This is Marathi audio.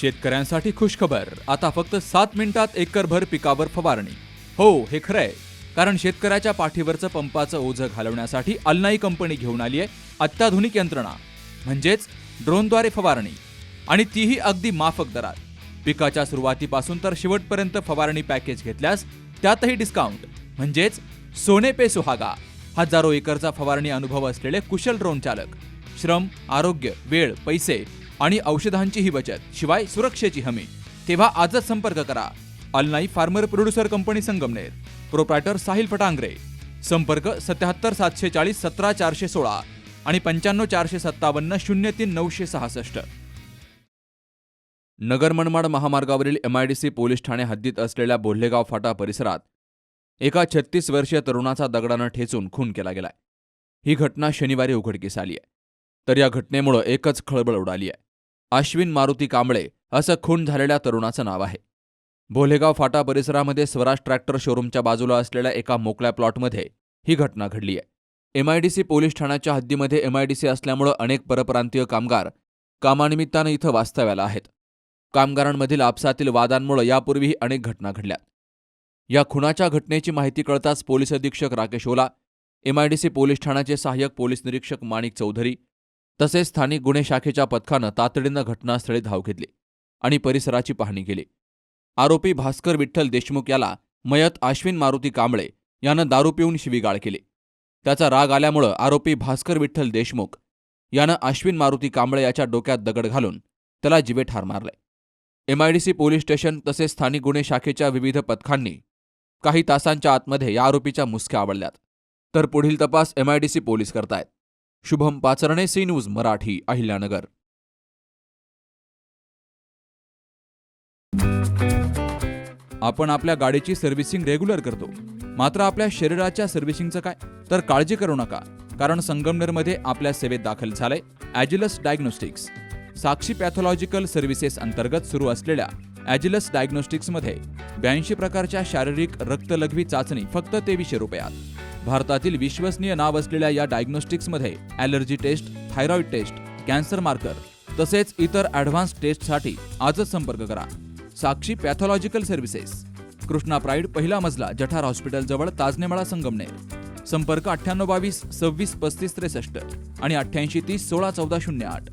शेतकऱ्यांसाठी खुशखबर, आता फक्त 7 मिनिटात एकरभर पिकावर फवारणी. हो, हे खरंय, कारण शेतकऱ्याच्या पाठीवरचं पंपाचं ओझं घालवण्यासाठी अल्नाई कंपनी घेऊन आली आहे अत्याधुनिक यंत्रणा, म्हणजेच ड्रोनद्वारे फवारणी, आणि तीही अगदी माफक दरात. पिकाच्या सुरुवातीपासून तर शेवटपर्यंत फवारणी पॅकेज घेतल्यास त्यातही डिस्काउंट, म्हणजेच सोने पे सुहागा. हजारो एकरचा फवारणी अनुभव असलेले कुशल ड्रोन चालक, श्रम, आरोग्य, वेळ, पैसे आणि औषधांचीही बचत, शिवाय सुरक्षेची हमी. तेव्हा आजच संपर्क करा. Alnai farmer producer company Sangamner, proprietor Sahil Phatangare. संपर्क 77 740 17 416 आणि 95 457 03 966. नगर मनमाड महामार्गावरील MIDC पोलीस ठाणे हद्दीत असलेल्या बोल्हेगाव फाटा परिसरात एका 36 वर्षीय तरुणाचा दगडानं ठेचून खून केला गेलाय. ही घटना शनिवारी उघडकीस आली आहे. तर या घटनेमुळे एकच खळबळ उडाली आहे. अश्विन मारुती कांबळे असं खून झालेल्या तरुणाचं नाव आहे. बोल्हेगाव फाटा परिसरामध्ये स्वराज ट्रॅक्टर शोरूमच्या बाजूला असलेल्या एका मोकळ्या प्लॉटमध्ये ही घटना घडली आहे. MIDC पोलीस ठाण्याच्या हद्दीमध्ये MIDC असल्यामुळे अनेक परप्रांतीय कामगार कामानिमित्तानं इथं वास्तव्याला आहेत. कामगारांमधील आपसातील वादांमुळे यापूर्वीही अनेक घटना घडल्या. या खुनाच्या घटनेची माहिती कळताच पोलीस अधीक्षक राकेश ओला, MIDC पोलीस ठाण्याचे सहाय्यक पोलीस निरीक्षक माणिक चौधरी तसेच स्थानिक गुन्हे शाखेच्या पथकानं तातडीनं घटनास्थळी धाव घेतली आणि परिसराची पाहणी केली. आरोपी भास्कर विठ्ठल देशमुख याला मयत अश्विन मारुती कांबळे यानं दारू पिऊन शिवीगाळ केली. त्याचा राग आल्यामुळं आरोपी भास्कर विठ्ठल देशमुख यानं अश्विन मारुती कांबळे याच्या डोक्यात दगड घालून त्याला जिवे ठार मारले. MIDC पोलीस स्टेशन तसेच स्थानिक गुन्हे शाखेच्या विविध पथकांनी काही तासांच्या आतमध्ये या आरोपीच्या मुसक्या आवळल्यात. तर पुढील तपास MIDC पोलीस करतायत. Shubham Pacharne, C news Marathi, Ahilyanagar. आपण आपल्या गाडीची सर्व्हिसिंग रेग्युलर करतो, मात्र आपल्या शरीराच्या सर्व्हिसिंगचं काय? तर काळजी करू नका, कारण संगमनेरमध्ये आपल्या सेवेत दाखल झालंय ॲजिलस डायग्नोस्टिक्स. साक्षी पॅथॉलॉजिकल सर्व्हिसेस अंतर्गत सुरू असलेल्या ॲजिलस डायग्नोस्टिक्समध्ये 82 प्रकारच्या शारीरिक रक्तलघवी चाचणी फक्त 2300 रुपयात. भारतातील विश्वसनीय नाव असलेल्या या डायग्नोस्टिक्समध्ये allergy test, thyroid test, cancer marker तसेच इतर ॲडव्हान्स टेस्टसाठी आजच संपर्क करा. Sakshi pathological services, Krishna pride, पहिला मजला, जठार हॉस्पिटल जवळ, ताजनेमाळा, संगमनेर. संपर्क 98 22 26 35 63 आणि 88 30 16 14 08.